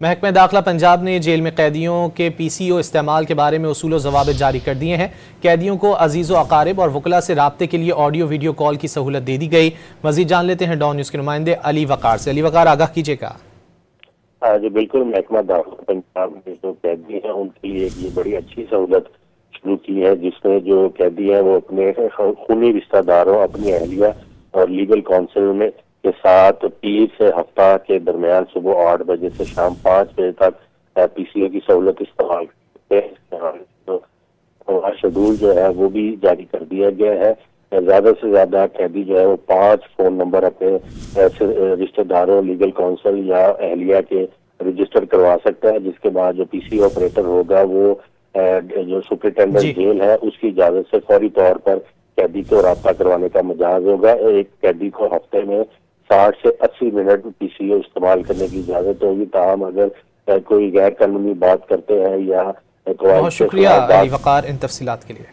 महकमा दाखिला पंजाब ने जेल में कैदियों के PCO इस्तेमाल के बारे में उसूल ज़वाबित जारी कर दिए हैं। कैदियों को अजीज़ व अकारिब और वकला से राब्ते के लिए ऑडियो वीडियो कॉल की सहूलत दे दी गई। मजीद जान लेते हैं डॉन न्यूज़ के नुमाइंदे अली वकार से। अली वकार, आगाह कीजिएगा। हाँ जी बिल्कुल, महकमा दाखिला पंजाब में जो कैदी हैं उनके लिए ये बड़ी अच्छी सहूलत शुरू की है, जिसमें जो कैदी हैं वो अपने खूनी रिश्तेदारों, अपनी अहलिया और लीगल काउंसिल में के साथ पीर से हफ्ता के दरमियान सुबह 8 बजे से शाम 5 बजे तक PCO की सहूलत इस्तेमाल करते हैं। तो शेड्यूल जो है वो भी जारी कर दिया गया है। ज्यादा से ज्यादा कैदी जो है वो 5 फोन नंबर अपने रिश्तेदारों, लीगल काउंसिल या अहलिया के रजिस्टर करवा सकता है, जिसके बाद जो PCO ऑपरेटर होगा वो जो सुपरिटेंडेंट जेल है उसकी इजाजत से फौरी तौर पर कैदी को राब्ता करवाने का मजाज होगा। एक कैदी को हफ्ते में 60 से 80 मिनट PCO इस्तेमाल करने की इजाजत होगी। ताहम अगर कोई गैर कानूनी बात करते हैं या बहुत शुक्रिया अली वकार इन तफसीलात के लिए।